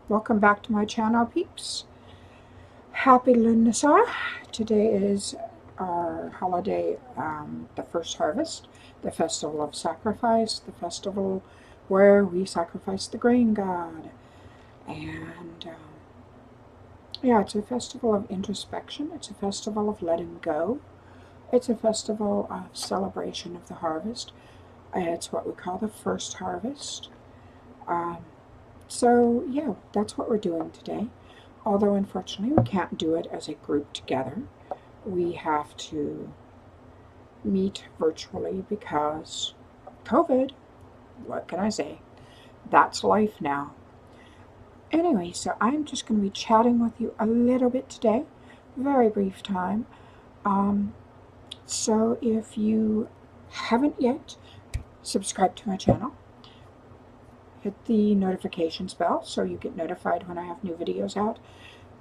Welcome back to my channel, peeps. Happy Lughnasadh. Today is our holiday, the first harvest, the festival of sacrifice, the festival where we sacrifice the grain god. And yeah, it's a festival of introspection. It's a festival of letting go. It's a festival of celebration of the harvest. It's what we call the first harvest. Um, So, yeah, that's what we're doing today. Although, unfortunately, we can't do it as a group together. We have to meet virtually because COVID. What can I say? That's life now. Anyway, so I'm just going to be chatting with you a little bit today. Very brief time. Um, so, if you haven't yet subscribed to my channel, hit the notifications bell so you get notified when I have new videos out.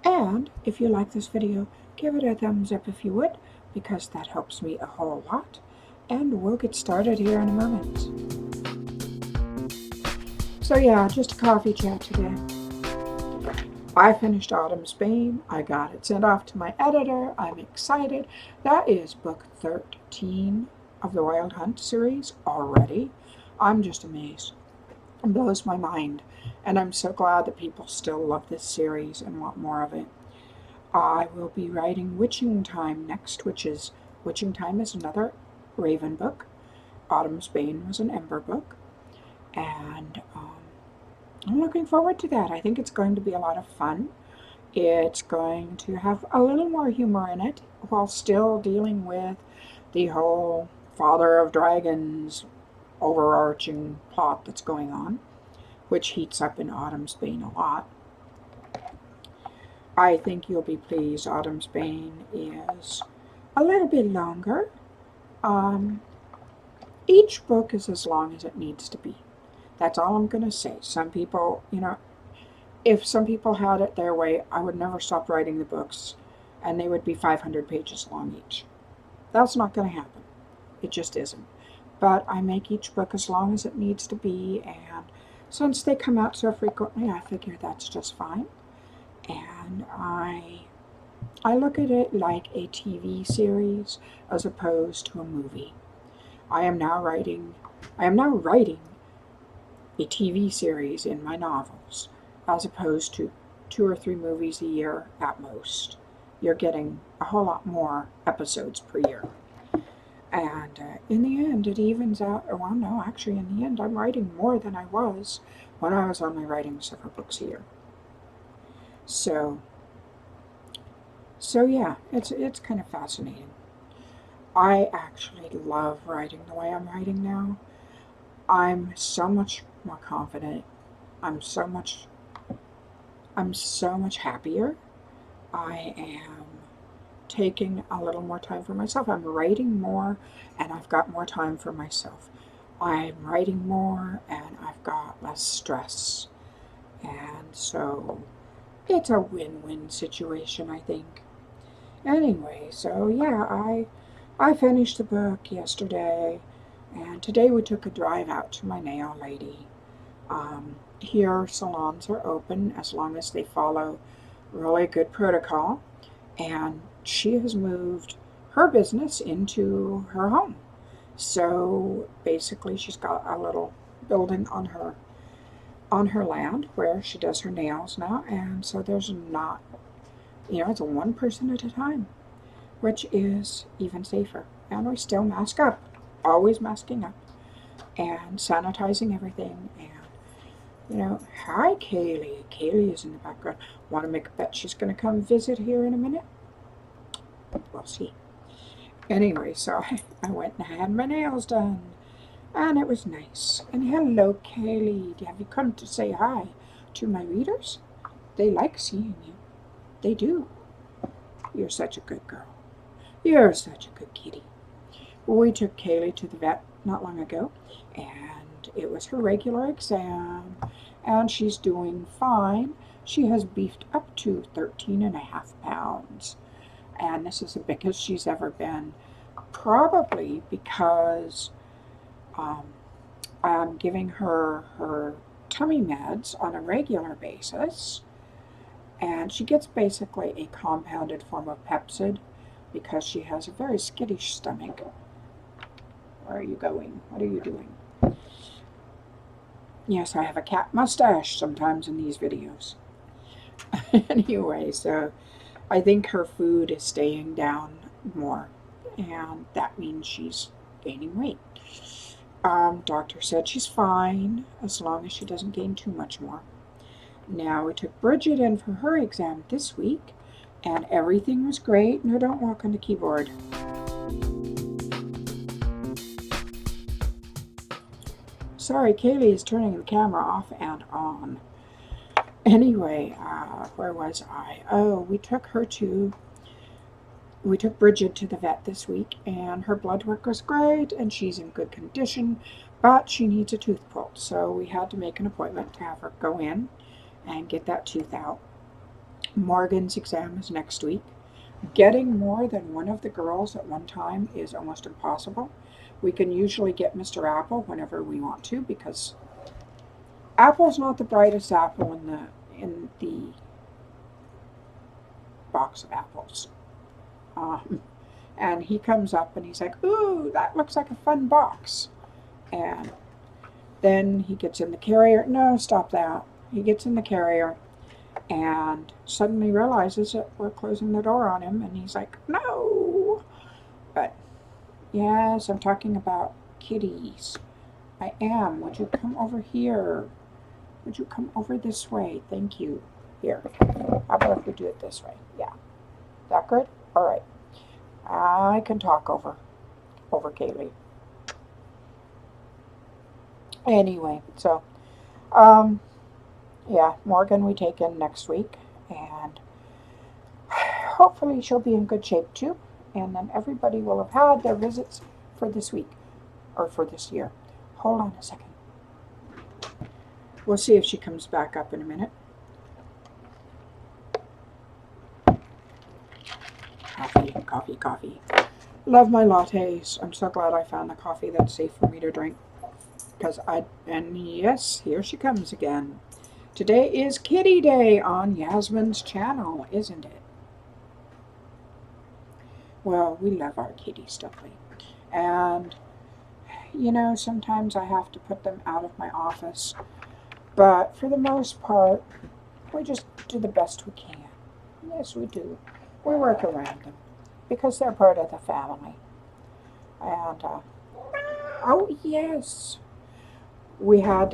And if you like this video, give it a thumbs up if you would, because that helps me a whole lot. And we'll get started here in a moment. So yeah, just a coffee chat today. I finished Autumn's Bane. I got it sent off to my editor. I'm excited. That is book 13 of the Wild Hunt series already. I'm just amazed. It blows my mind. And I'm so glad that people still love this series and want more of it. I will be writing Witching Time next, Witching Time is another Raven book. Autumn's Bane was an Ember book. And I'm looking forward to that. I think it's going to be a lot of fun. It's going to have a little more humor in it while still dealing with the whole Father of Dragons overarching plot that's going on, which heats up in Autumn's Bane a lot. I think you'll be pleased. Autumn's Bane is a little bit longer. Each book is as long as it needs to be. That's all I'm going to say. Some people, if some people had it their way, I would never stop writing the books, and they would be 500 pages long each. That's not going to happen. It just isn't. But I make each book as long as it needs to be, and since they come out so frequently, I figure that's just fine. And I look at it like a TV series as opposed to a movie. I am now writing a TV series in my novels as opposed to 2 or 3 movies a year at most. You're getting a whole lot more episodes per year. And in the end, it evens out. Well, no, actually, in the end, I'm writing more than I was when I was only writing several books a year. So yeah, it's kind of fascinating. I actually love writing the way I'm writing now. I'm so much more confident. I'm so much happier. I am taking a little more time for myself. I'm writing more and I've got more time for myself. I'm writing more and I've got less stress. And so it's a win-win situation, I think. Anyway, so yeah, I finished the book yesterday, and today we took a drive out to my nail lady. Here, salons are open as long as they follow really good protocol, and she has moved her business into her home. So basically, she's got a little building on her land where she does her nails now, and so there's not, it's a one person at a time, which is even safer. And we still mask up, always masking up and sanitizing everything. And hi Kaylee. Kaylee is in the background. Want to make a bet she's going to come visit here in a minute? We'll see. Anyway, so I went and had my nails done, and it was nice. And hello, Kaylee. Have you come to say hi to my readers? They like seeing you. They do. You're such a good girl. You're such a good kitty. We took Kaylee to the vet not long ago, and it was her regular exam, and she's doing fine. She has beefed up to 13.5 pounds, and this is the biggest she's ever been, probably because I'm giving her tummy meds on a regular basis, and she gets basically a compounded form of Pepsid because she has a very skittish stomach. Where are you going? What are you doing? Yes, I have a cat mustache sometimes in these videos. Anyway, so I think her food is staying down more, and that means she's gaining weight. Doctor said she's fine as long as she doesn't gain too much more. Now, we took Bridget in for her exam this week, and everything was great. No, don't walk on the keyboard. Sorry, Kaylee is turning the camera off and on. Anyway, where was I? Oh, we took Bridget to the vet this week, and her blood work was great, and she's in good condition, but she needs a tooth pulled, so we had to make an appointment to have her go in and get that tooth out. Morgan's exam is next week. Getting more than one of the girls at one time is almost impossible. We can usually get Mr. Apple whenever we want to, because Apple's not the brightest apple in the box of apples. And he comes up and he's like, ooh, that looks like a fun box. And then he gets in the carrier. No, stop that. He gets in the carrier and suddenly realizes that we're closing the door on him, and he's like, no. But yes, I'm talking about kitties. I am. Would you come over here? Would you come over this way? Thank you. Here. How about if we do it this way? Yeah. That good? All right. I can talk over Kaylee. Anyway, so, yeah, Morgan we take in next week, and hopefully she'll be in good shape too, and then everybody will have had their visits for this week, or for this year. Hold on a second. We'll see if she comes back up in a minute. Coffee, coffee, coffee. Love my lattes. I'm so glad I found the coffee that's safe for me to drink. And yes, here she comes again. Today is Kitty Day on Yasmine's channel, isn't it? Well, we love our kitties, don't we? And, you know, sometimes I have to put them out of my office. But for the most part, we just do the best we can. Yes, we do. We work around them because they're part of the family. And, oh, yes. We had,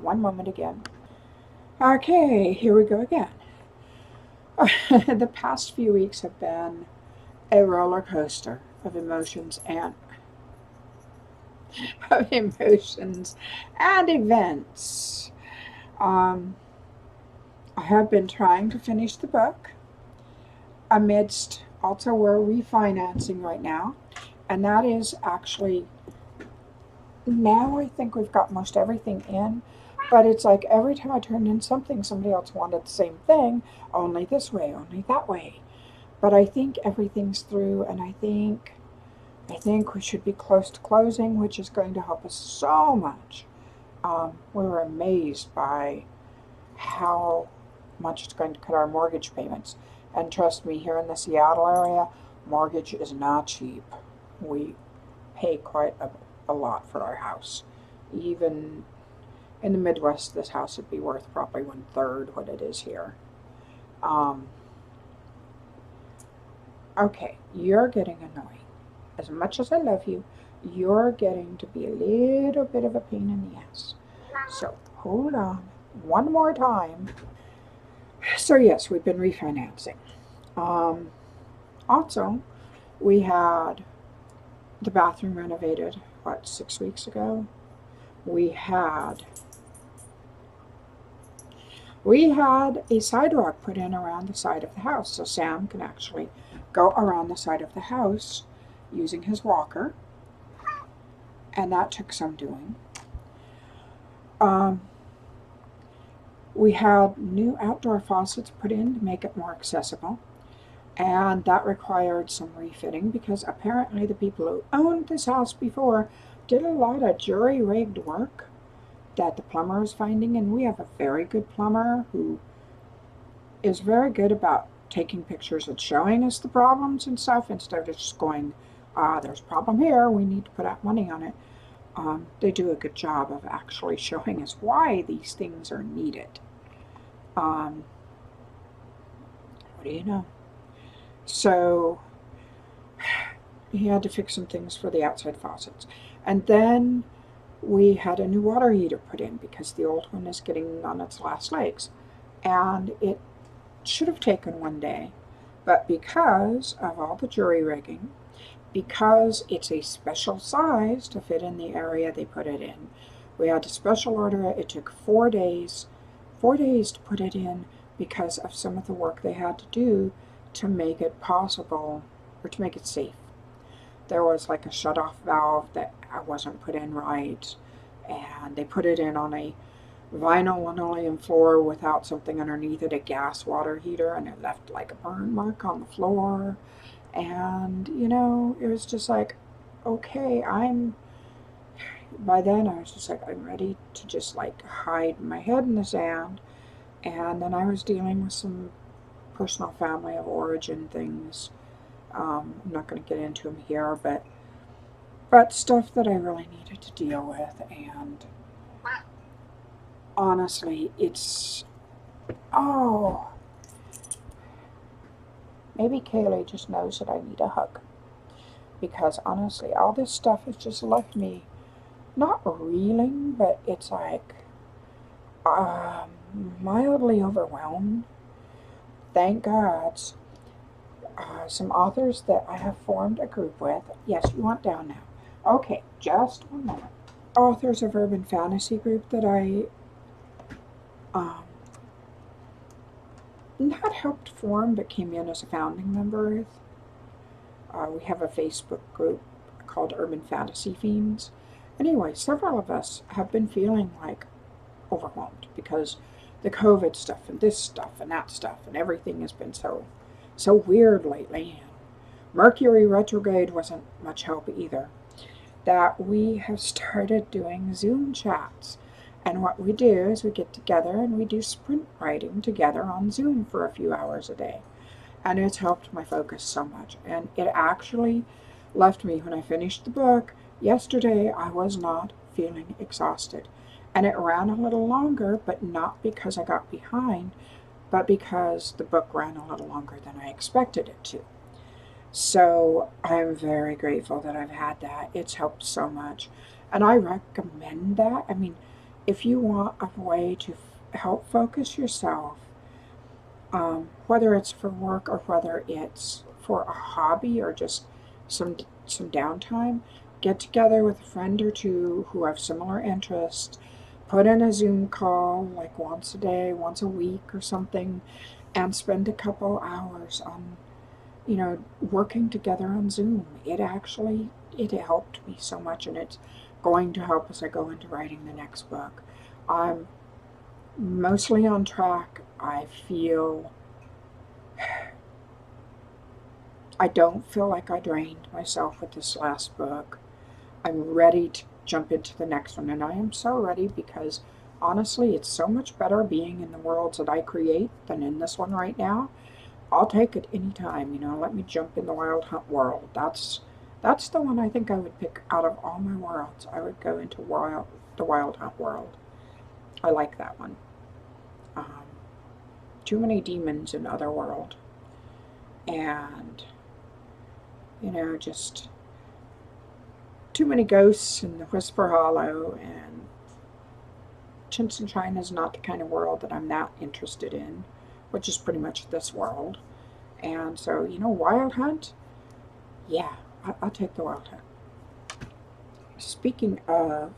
one moment again. Okay, here we go again. The past few weeks have been a roller coaster of emotions and events. I have been trying to finish the book amidst also we're refinancing right now, and that is actually now I think we've got most everything in, but it's like every time I turned in something, somebody else wanted the same thing, only this way, only that way. But I think everything's through, and I think we should be close to closing, which is going to help us so much. We were amazed by how much it's going to cut our mortgage payments. And trust me, here in the Seattle area, mortgage is not cheap. We pay quite a lot for our house. Even in the Midwest, this house would be worth probably 1/3 what it is here. Okay, you're getting annoying. As much as I love you, you're getting to be a little bit of a pain in the ass. So hold on one more time. So yes, we've been refinancing. Also, we had the bathroom renovated, 6 weeks ago? We had a sidewalk put in around the side of the house, so Sam can actually go around the side of the house using his walker, and that took some doing. We had new outdoor faucets put in to make it more accessible, and that required some refitting because apparently the people who owned this house before did a lot of jury-rigged work, that the plumber is finding, and we have a very good plumber who is very good about taking pictures and showing us the problems and stuff instead of just going, there's a problem here, we need to put out money on it. They do a good job of actually showing us why these things are needed. What do you know? So he had to fix some things for the outside faucets. And then we had a new water heater put in because the old one is getting on its last legs. And it should have taken one day, but because of all the jury rigging, because it's a special size to fit in the area they put it in, we had to special order it. It took 4 days to put it in because of some of the work they had to do to make it possible, or to make it safe. There was like a shut-off valve that wasn't put in right, and they put it in on a vinyl linoleum floor without something underneath it, a gas water heater, and it left like a burn mark on the floor. And, you know, it was just like, okay, by then I was just like, I'm ready to just like hide my head in the sand. And then I was dealing with some personal family of origin things. I'm not going to get into them here, but stuff that I really needed to deal with. And honestly, maybe Kaylee just knows that I need a hug. Because honestly, all this stuff has just left me not reeling, but it's like mildly overwhelmed. Thank God, some authors that I have formed a group with. Yes, you want down now. Okay, just one moment. Authors of Urban Fantasy group that I not helped form, but came in as a founding member with. We have a Facebook group called Urban Fantasy Fiends. Anyway, several of us have been feeling like overwhelmed because the COVID stuff and this stuff and that stuff and everything has been so weird lately. And Mercury retrograde wasn't much help either. That we have started doing Zoom chats. And what we do is we get together and we do sprint writing together on Zoom for a few hours a day. And it's helped my focus so much. And it actually left me, when I finished the book yesterday, I was not feeling exhausted. And it ran a little longer, but not because I got behind, but because the book ran a little longer than I expected it to. So I'm very grateful that I've had that. It's helped so much. And I recommend that. I mean, if you want a way to help focus yourself, whether it's for work or whether it's for a hobby or just some downtime, get together with a friend or two who have similar interests, put in a Zoom call like once a day, once a week or something, and spend a couple hours on, working together on Zoom. It helped me so much, and it's going to help as I go into writing the next book. I'm mostly on track. I don't feel like I drained myself with this last book. I'm ready to jump into the next one, and I am so ready because honestly, it's so much better being in the worlds that I create than in this one right now. I'll take it anytime, let me jump in the Wild Hunt world. That's the one I think I would pick out of all my worlds. I would go into the Wild Hunt world. I like that one. Too many demons in Otherworld. And, just too many ghosts in the Whisper Hollow, and Chintz and China is not the kind of world that I'm that interested in, which is pretty much this world. And so, Wild Hunt, yeah, I'll take the Wild Hunt. Speaking of,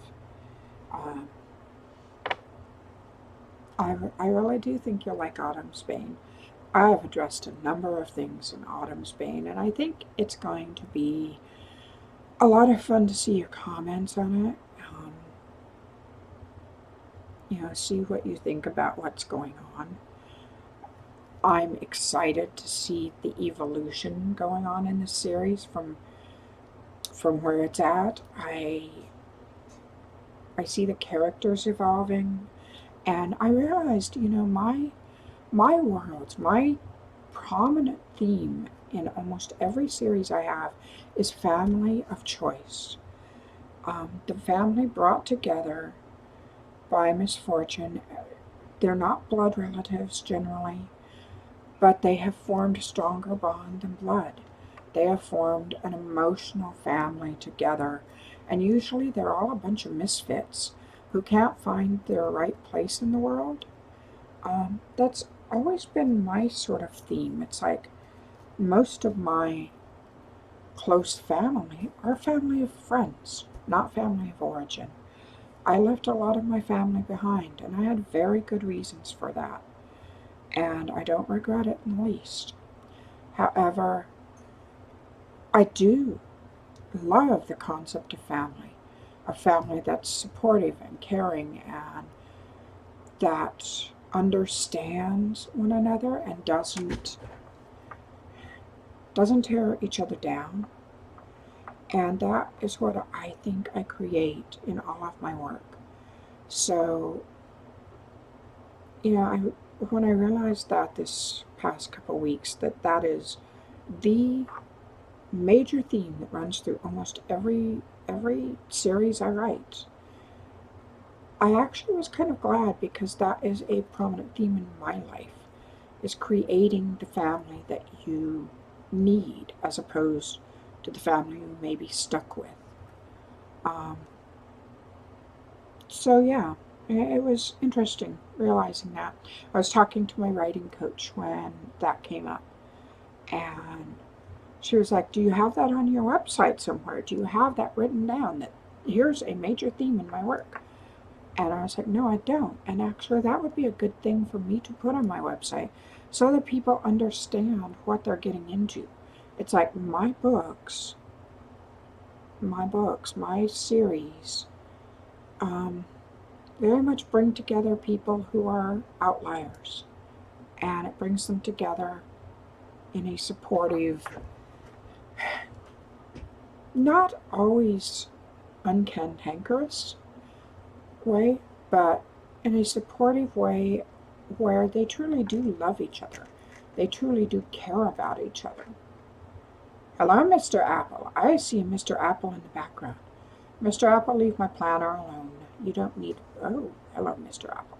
I really do think you'll like Autumn's Bane. I have addressed a number of things in Autumn's Bane, and I think it's going to be a lot of fun to see your comments on it. See what you think about what's going on. I'm excited to see the evolution going on in this series from where it's at. I I see the characters evolving, and I realized, my worlds, my prominent theme in almost every series I have is family of choice. The family brought together by misfortune. They're not blood relatives generally, but they have formed a stronger bond than blood. They have formed an emotional family together, and usually they're all a bunch of misfits who can't find their right place in the world. That's always been my sort of theme. It's like most of my close family are family of friends, not family of origin. I left a lot of my family behind, and I had very good reasons for that, and I don't regret it in the least. However, I do love the concept of family, a family that's supportive and caring and that understands one another and doesn't tear each other down. And that is what I think I create in all of my work. So, when I realized that this past couple of weeks, that is the major theme that runs through almost every series I write, I actually was kind of glad, because that is a prominent theme in my life, is creating the family that you need as opposed to the family you may be stuck with. So yeah, it was interesting realizing that. I was talking to my writing coach when that came up, and she was like, do you have that on your website somewhere? Do you have that written down, that here's a major theme in my work? And I was like, no, I don't. And actually, that would be a good thing for me to put on my website so that people understand what they're getting into. It's like my books, my series, very much bring together people who are outliers. And it brings them together in a supportive, not always uncantankerous way, but in a supportive way where they truly do love each other. They truly do care about each other. Hello, Mr. Apple. I see Mr. Apple in the background. Mr. Apple, leave my planner alone. You don't need... Oh, hello, Mr. Apple.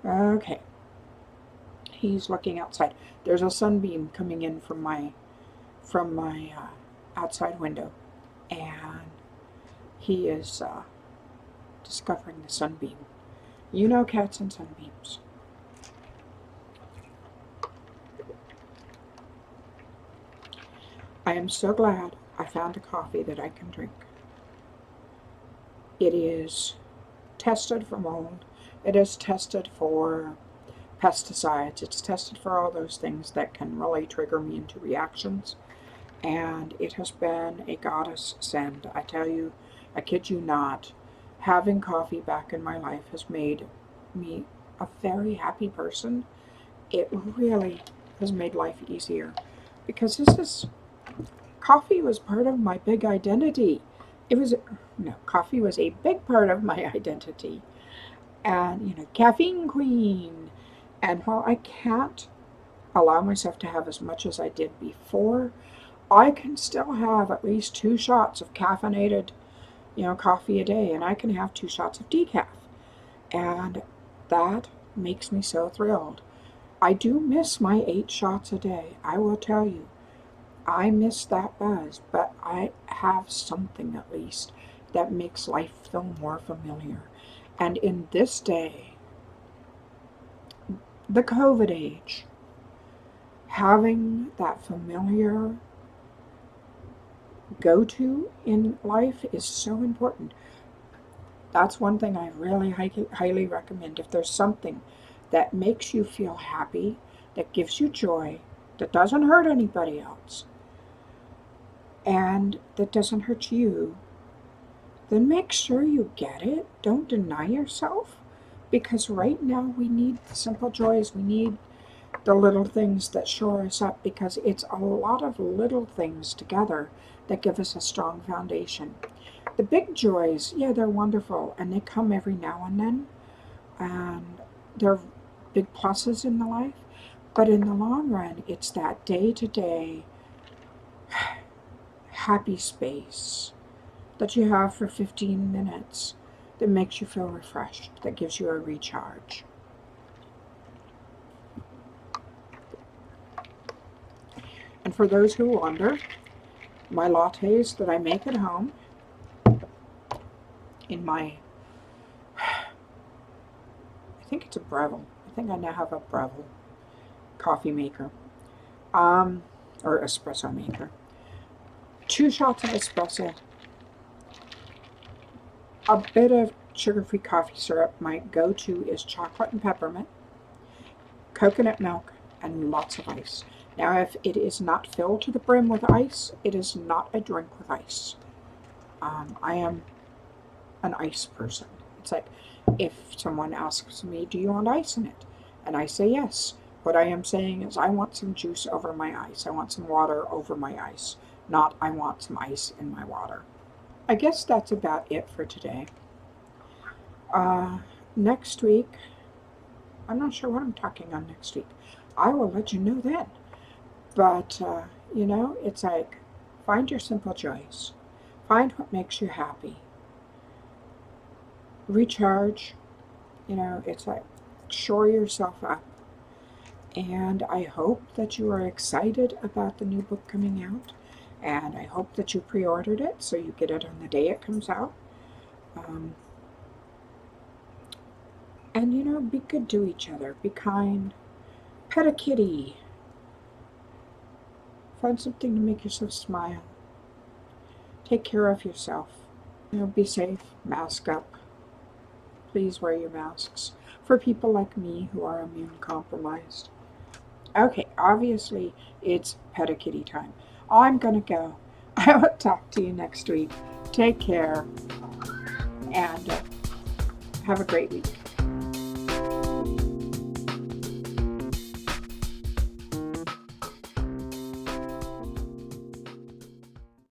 Okay. He's looking outside. There's a sunbeam coming in from my outside window, and he is discovering the sunbeam. You know cats and sunbeams. I am so glad I found a coffee that I can drink. It is tested for mold. It is tested for pesticides. It's tested for all those things that can really trigger me into reactions. And it has been a goddess send. I tell you, I kid you not, having coffee back in my life has made me a very happy person. It really has made life easier, because coffee was part of my big identity. Coffee was a big part of my identity. And, caffeine queen. And while I can't allow myself to have as much as I did before, I can still have at least 2 shots of caffeinated, coffee a day, and I can have 2 shots of decaf. And that makes me so thrilled. I do miss my 8 shots a day, I will tell you. I miss that buzz, but I have something at least that makes life feel more familiar. And in this day, the COVID age, having that familiar go-to in life is so important. That's one thing I really highly recommend. If there's something that makes you feel happy, that gives you joy, that doesn't hurt anybody else, and that doesn't hurt you, then make sure you get it. Don't deny yourself, because right now we need the simple joys. We need the little things that shore us up, because it's a lot of little things together that give us a strong foundation. The big joys, yeah, they're wonderful, and they come every now and then, and they're big pluses in the life. But in the long run, it's that day-to-day happy space that you have for 15 minutes that makes you feel refreshed, that gives you a recharge. And for those who wonder, my lattes that I make at home in my, I think it's a Breville. I think I now have a Breville coffee maker, or espresso maker. 2 shots of espresso, a bit of sugar-free coffee syrup. My go-to is chocolate and peppermint, coconut milk, and lots of ice. Now, if it is not filled to the brim with ice, it is not a drink with ice. I am an ice person. It's like if someone asks me, do you want ice in it? And I say yes. What I am saying is I want some juice over my ice. I want some water over my ice. Not I want some ice in my water. I guess that's about it for today. Next week, I'm not sure what I'm talking on next week. I will let you know then. But, you know, it's like, find your simple joys. Find what makes you happy. Recharge. You know, it's like, shore yourself up. And I hope that you are excited about the new book coming out. And I hope that you pre-ordered it so you get it on the day it comes out. And, you know, be good to each other. Be kind. Pet a kitty. Find something to make yourself smile. Take care of yourself. You know, be safe. Mask up. Please wear your masks. For people like me who are immune compromised. Okay, obviously it's pet a kitty time. I'm gonna go. I will talk to you next week. Take care and have a great week.